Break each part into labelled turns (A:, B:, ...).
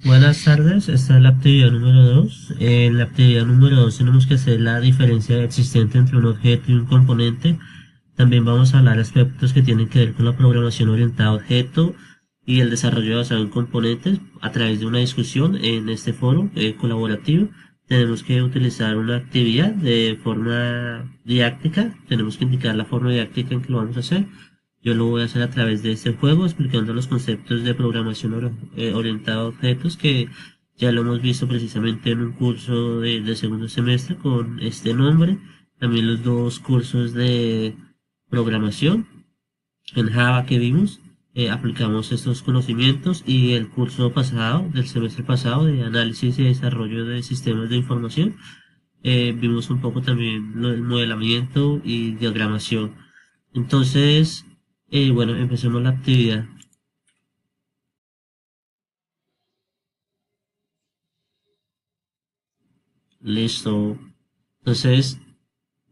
A: Buenas tardes, esta es la actividad número 2. En la actividad número 2 tenemos que hacer la diferencia existente entre un objeto y un componente. También vamos a hablar de aspectos que tienen que ver con la programación orientada a objeto y el desarrollo basado en componentes a través de una discusión en este foro colaborativo. Tenemos que utilizar una actividad de forma didáctica, tenemos que indicar la forma didáctica en que lo vamos a hacer. Yo lo voy a hacer a través de este juego explicando los conceptos de programación orientada a objetos que ya lo hemos visto precisamente en un curso de segundo semestre con este nombre. También los dos cursos de programación en Java que vimos, aplicamos estos conocimientos y el curso pasado, del semestre pasado de análisis y desarrollo de sistemas de información, vimos un poco también lo del modelamiento y diagramación. Entonces, bueno, empecemos la actividad. Listo. Entonces,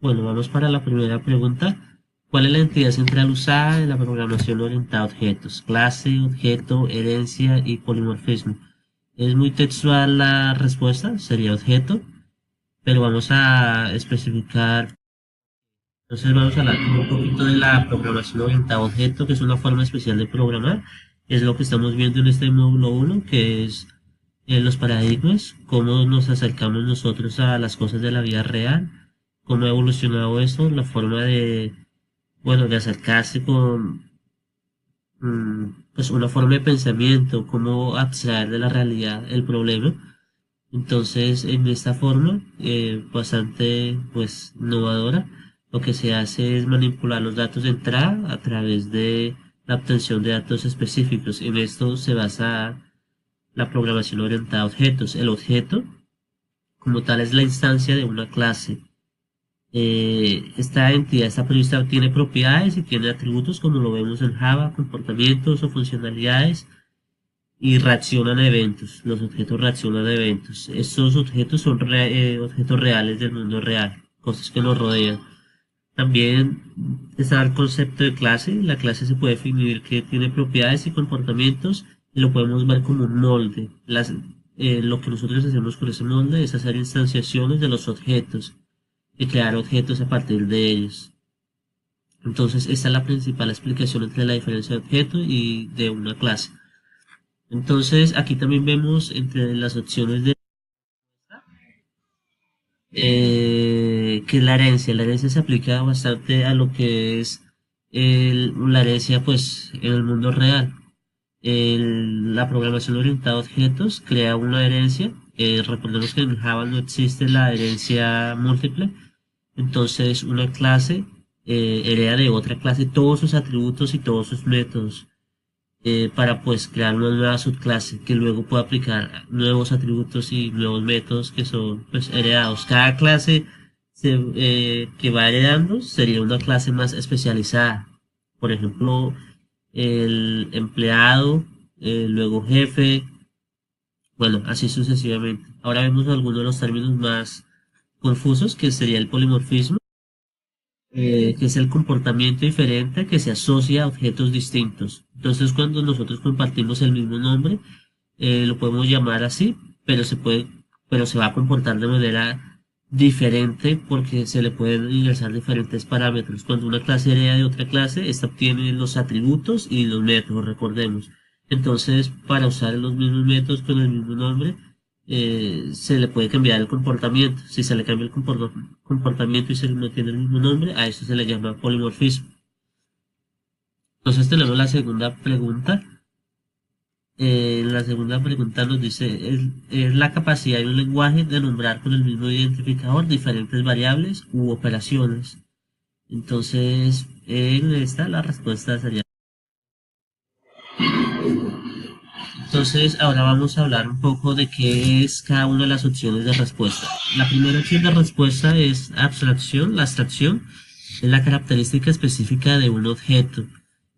A: bueno, vamos para la primera pregunta. ¿Cuál es la entidad central usada en la programación orientada a objetos? Clase, objeto, herencia y polimorfismo. Es muy textual la respuesta, sería objeto, pero vamos a especificar. Entonces vamos a hablar un poquito de la programación orientada a objeto, que es una forma especial de programar. Es lo que estamos viendo en este módulo 1, que es los paradigmas, cómo nos acercamos nosotros a las cosas de la vida real, cómo ha evolucionado eso, la forma de, bueno, de acercarse con pues una forma de pensamiento, cómo abstraer de la realidad el problema. Entonces, en esta forma, bastante pues innovadora, lo que se hace es manipular los datos de entrada a través de la obtención de datos específicos. En esto se basa la programación orientada a objetos. El objeto, como tal, es la instancia de una clase. Esta entidad, esta prevista, tiene propiedades y tiene atributos, como lo vemos en Java, comportamientos o funcionalidades, y reaccionan a eventos. Los objetos reaccionan a eventos. Estos objetos son objetos reales del mundo real, cosas que nos rodean. También está el concepto de clase. La clase se puede definir que tiene propiedades y comportamientos y lo podemos ver como un molde. Lo que nosotros hacemos con ese molde es hacer instanciaciones de los objetos y crear objetos a partir de ellos. Entonces, esta es la principal explicación entre la diferencia de objeto y de una clase. Entonces, aquí también vemos entre las opciones de que la herencia. La herencia se aplica bastante a lo que es la herencia pues en el mundo real. La programación orientada a objetos crea una herencia. Recordemos que en Java no existe la herencia múltiple. Entonces una clase hereda de otra clase todos sus atributos y todos sus métodos para pues crear una nueva subclase que luego pueda aplicar nuevos atributos y nuevos métodos que son pues heredados. Cada clase que va heredando sería una clase más especializada. Por ejemplo, el empleado, luego jefe, bueno, así sucesivamente. Ahora vemos algunos de los términos más confusos, que sería el polimorfismo, que es el comportamiento diferente que se asocia a objetos distintos. Entonces, cuando nosotros compartimos el mismo nombre, lo podemos llamar así, pero pero se va a comportar de manera diferente porque se le pueden ingresar diferentes parámetros. Cuando una clase hereda de otra clase, esta obtiene los atributos y los métodos, recordemos. Entonces, para usar los mismos métodos con el mismo nombre, se le puede cambiar el comportamiento. Si se le cambia el comportamiento y se le mantiene el mismo nombre, a eso se le llama polimorfismo. Entonces tenemos la segunda pregunta. La segunda pregunta nos dice, ¿es la capacidad de un lenguaje de nombrar con el mismo identificador diferentes variables u operaciones? Entonces, en esta la respuesta sería. Entonces, ahora vamos a hablar un poco de qué es cada una de las opciones de respuesta. La primera opción de respuesta es abstracción. La abstracción es la característica específica de un objeto.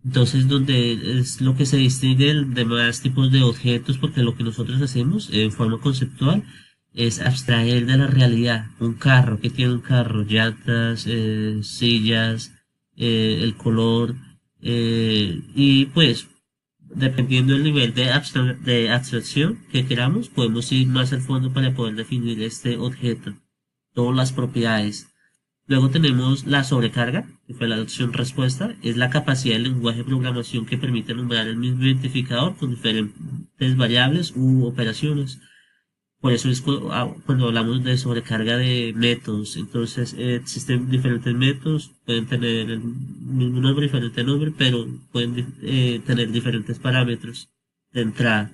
A: Entonces, donde es lo que se distingue de demás tipos de objetos, porque lo que nosotros hacemos en forma conceptual es abstraer de la realidad. Un carro, que tiene un carro, llantas, sillas, el color, y pues Dependiendo del nivel de abstracción que queramos, podemos ir más al fondo para poder definir este objeto, todas las propiedades. Luego tenemos la sobrecarga, que fue la opción respuesta, es la capacidad del lenguaje de programación que permite nombrar el mismo identificador con diferentes variables u operaciones. Por eso es cuando hablamos de sobrecarga de métodos. Entonces existen diferentes métodos, pueden tener el mismo nombre, diferente nombre, pero pueden tener diferentes parámetros de entrada.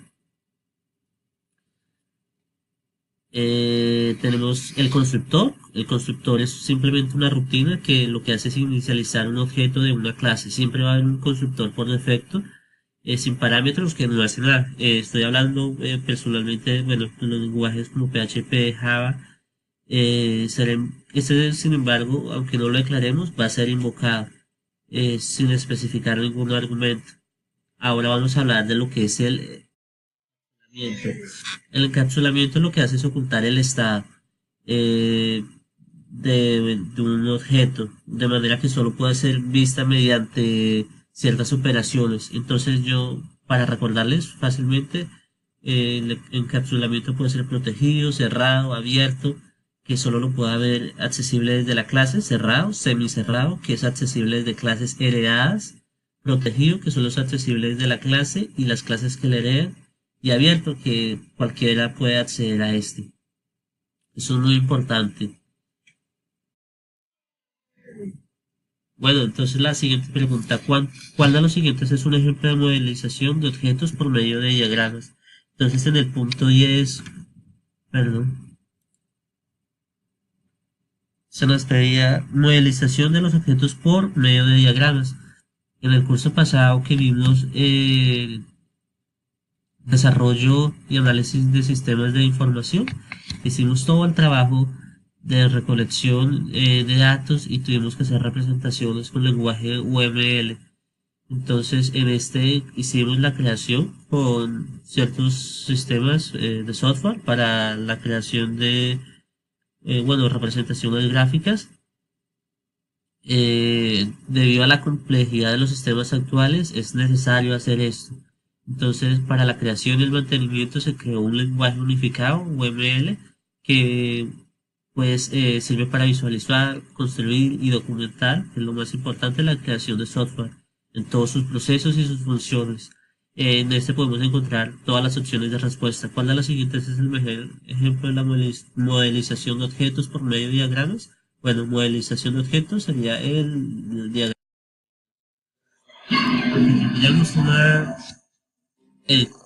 A: Tenemos el constructor. El constructor es simplemente una rutina que lo que hace es inicializar un objeto de una clase. Siempre va a haber un constructor por defecto, sin parámetros que no hacen nada. Estoy hablando personalmente, bueno, de los lenguajes como PHP, Java. Este, sin embargo, aunque no lo declaremos, va a ser invocado sin especificar ningún argumento. Ahora vamos a hablar de lo que es el encapsulamiento. El encapsulamiento lo que hace es ocultar el estado eh, de un objeto, de manera que solo puede ser vista mediante ciertas operaciones. Entonces yo, para recordarles fácilmente, el encapsulamiento puede ser protegido, cerrado, abierto, que solo lo pueda ver accesible desde la clase, cerrado, semicerrado, que es accesible desde clases heredadas, protegido, que solo es accesible desde la clase y las clases que le heredan, y abierto, que cualquiera puede acceder a este. Eso es muy importante. Bueno, entonces la siguiente pregunta, ¿cuál de los siguientes es un ejemplo de modelización de objetos por medio de diagramas? Entonces en el punto 10, perdón, se nos pedía modelización de los objetos por medio de diagramas. En el curso pasado que vimos desarrollo y análisis de sistemas de información, hicimos todo el trabajo de recolección de datos y tuvimos que hacer representaciones con lenguaje UML. Entonces, en este hicimos la creación con ciertos sistemas de software para la creación de, bueno, representaciones gráficas. Debido a la complejidad de los sistemas actuales, es necesario hacer esto. Entonces, para la creación y el mantenimiento se creó un lenguaje unificado, UML, que pues sirve para visualizar, construir y documentar, que es lo más importante, la creación de software en todos sus procesos y sus funciones. En este podemos encontrar todas las opciones de respuesta. ¿Cuál de las siguientes es el mejor ejemplo de la modelización de objetos por medio de diagramas? Bueno, modelización de objetos sería el diagrama. Podríamos tomar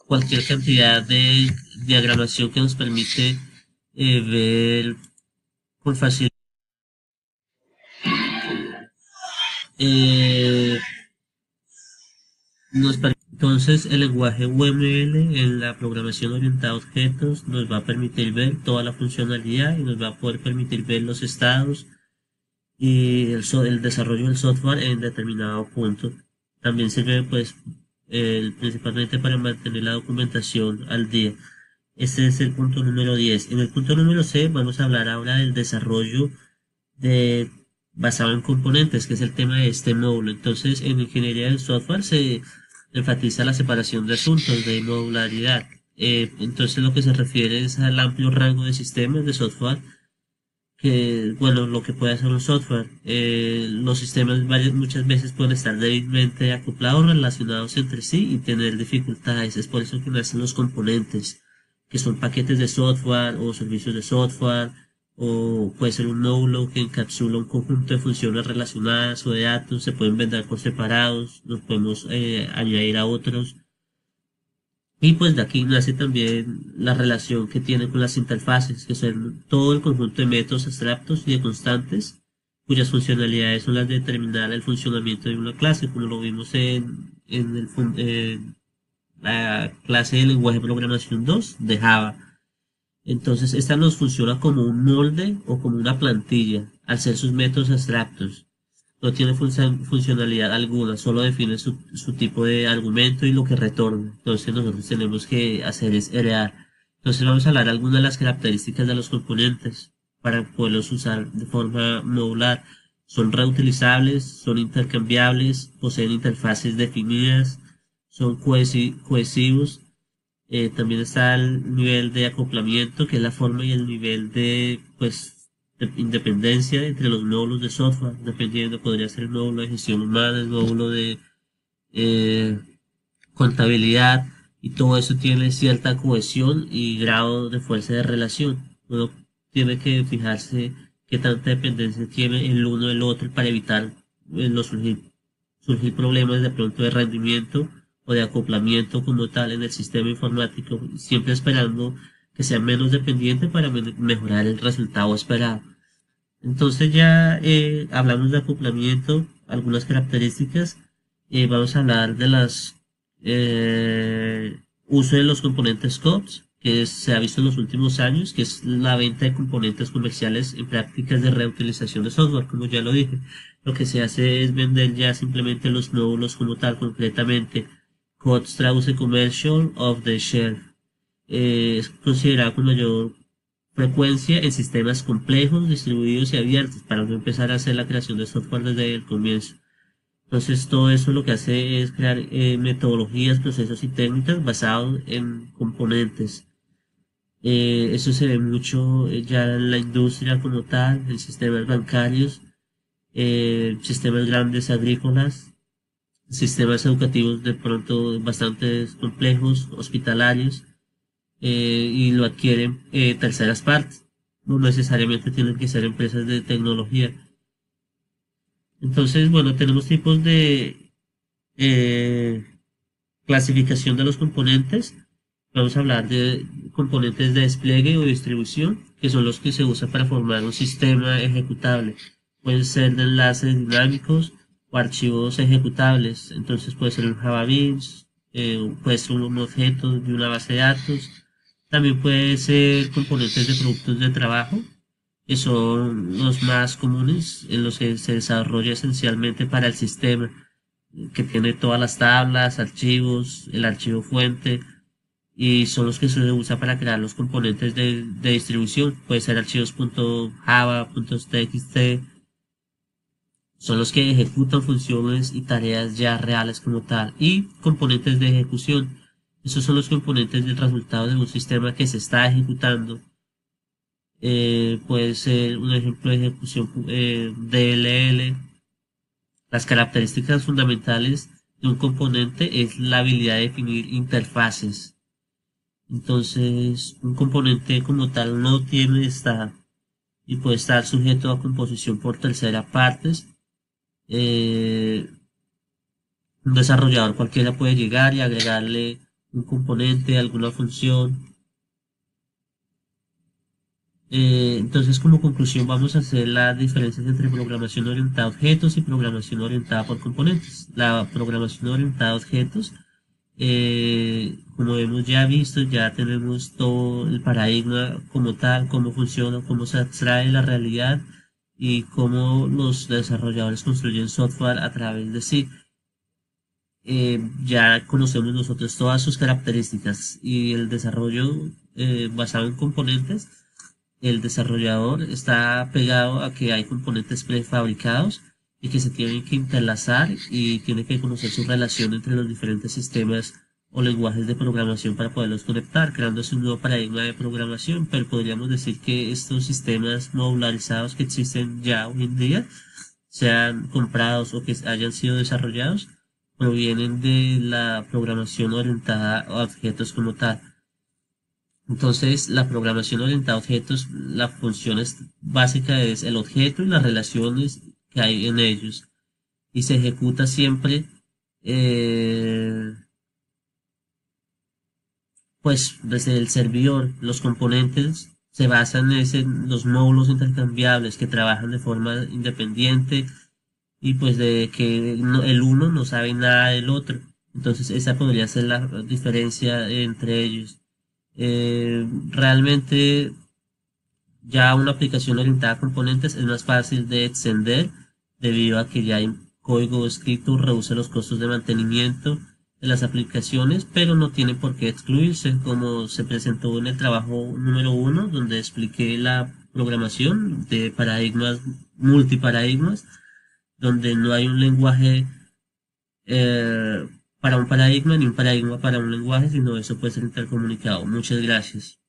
A: cualquier cantidad de diagramación que nos permite ver con facilidad. Eh, entonces, el lenguaje UML en la programación orientada a objetos nos va a permitir ver toda la funcionalidad y nos va a poder permitir ver los estados y el desarrollo del software en determinado punto. También sirve pues principalmente para mantener la documentación al día. Este es el punto número 10. En el punto número C vamos a hablar ahora del desarrollo de, basado en componentes, que es el tema de este módulo. Entonces, en ingeniería del software se enfatiza la separación de asuntos de modularidad. Entonces, lo que se refiere es al amplio rango de sistemas de software que, bueno, lo que puede hacer un software. Los sistemas muchas veces pueden estar débilmente acoplados, relacionados entre sí y tener dificultades. Es por eso que nacen los componentes, que son paquetes de software o servicios de software, o puede ser un módulo que encapsula un conjunto de funciones relacionadas o de datos. Se pueden vender por separados, los podemos añadir a otros. Y pues de aquí nace también la relación que tiene con las interfaces, que son todo el conjunto de métodos abstractos y de constantes, cuyas funcionalidades son las de determinar el funcionamiento de una clase, como lo vimos en la clase de lenguaje de programación 2 de Java. Entonces, esta nos funciona como un molde o como una plantilla, al ser sus métodos abstractos. No tiene funcionalidad alguna, solo define su tipo de argumento y lo que retorna. Entonces nosotros tenemos que hacer es heredar. Entonces vamos a hablar de algunas de las características de los componentes para poderlos usar de forma modular. Son reutilizables, son intercambiables, poseen interfaces definidas, son cohesivos. También está el nivel de acoplamiento, que es la forma y el nivel de, pues, de independencia entre los módulos de software, dependiendo, podría ser el módulo de gestión humana, el módulo de eh, contabilidad, y todo eso tiene cierta cohesión y grado de fuerza de relación. Uno tiene que fijarse qué tanta dependencia tiene el uno del otro para evitar surgir problemas de pronto de rendimiento o de acoplamiento como tal en el sistema informático, siempre esperando que sea menos dependiente para mejorar el resultado esperado. Entonces ya hablamos de acoplamiento, algunas características. Vamos a hablar de las uso de los componentes COTS, que se ha visto en los últimos años, que es la venta de componentes comerciales en prácticas de reutilización de software, como ya lo dije. Lo que se hace es vender ya simplemente los módulos como tal, concretamente. COTS traduce Commercial of the Shelf. Es considerado con mayor frecuencia en sistemas complejos, distribuidos y abiertos, para no empezar a hacer la creación de software desde el comienzo. Entonces todo eso lo que hace es crear metodologías, procesos y técnicas basados en componentes. Eso se ve mucho ya en la industria como tal, en sistemas bancarios, sistemas grandes agrícolas, sistemas educativos de pronto bastante complejos, hospitalarios, y lo adquieren terceras partes. No necesariamente tienen que ser empresas de tecnología. Entonces, bueno, tenemos tipos de eh, clasificación de los componentes. Vamos a hablar de componentes de despliegue o distribución, que son los que se usan para formar un sistema ejecutable. Pueden ser de enlaces dinámicos o archivos ejecutables. Entonces puede ser un Java Beans, puede ser un objeto de una base de datos. También puede ser componentes de productos de trabajo, que son los más comunes, en los que se desarrolla esencialmente para el sistema, que tiene todas las tablas, archivos, el archivo fuente, y son los que se usa para crear los componentes de distribución. Puede ser archivos .java, .txt, son los que ejecutan funciones y tareas ya reales como tal. Y componentes de ejecución, esos son los componentes del resultado de un sistema que se está ejecutando. Puede ser un ejemplo de ejecución DLL. Las características fundamentales de un componente es la habilidad de definir interfaces. Entonces, un componente como tal no tiene estado y puede estar sujeto a composición por terceras partes. Un desarrollador cualquiera puede llegar y agregarle un componente, alguna función. Entonces, como conclusión, vamos a hacer las diferencias entre programación orientada a objetos y programación orientada por componentes. La programación orientada a objetos, como hemos ya visto, ya tenemos todo el paradigma como tal, cómo funciona, cómo se abstrae la realidad y cómo los desarrolladores construyen software a través de sí. Ya conocemos nosotros todas sus características y el desarrollo basado en componentes. El desarrollador está pegado a que hay componentes prefabricados y que se tienen que interlazar y tiene que conocer su relación entre los diferentes sistemas o lenguajes de programación para poderlos conectar, creándose un nuevo paradigma de programación. Pero podríamos decir que estos sistemas modularizados que existen ya hoy en día, sean comprados o que hayan sido desarrollados, provienen de la programación orientada a objetos como tal. Entonces, la programación orientada a objetos, la función básica es el objeto y las relaciones que hay en ellos. Y se ejecuta siempre, eh, pues, desde el servidor. Los componentes se basan en los módulos intercambiables que trabajan de forma independiente y pues de que el uno no sabe nada del otro. Entonces, esa podría ser la diferencia entre ellos. Realmente ya una aplicación orientada a componentes es más fácil de extender debido a que ya hay código escrito, reduce los costos de mantenimiento de las aplicaciones, pero no tiene por qué excluirse, como se presentó en el trabajo número 1, donde expliqué la programación de paradigmas, multiparadigmas, donde no hay un lenguaje para un paradigma ni un paradigma para un lenguaje, sino eso puede ser intercomunicado. Muchas gracias.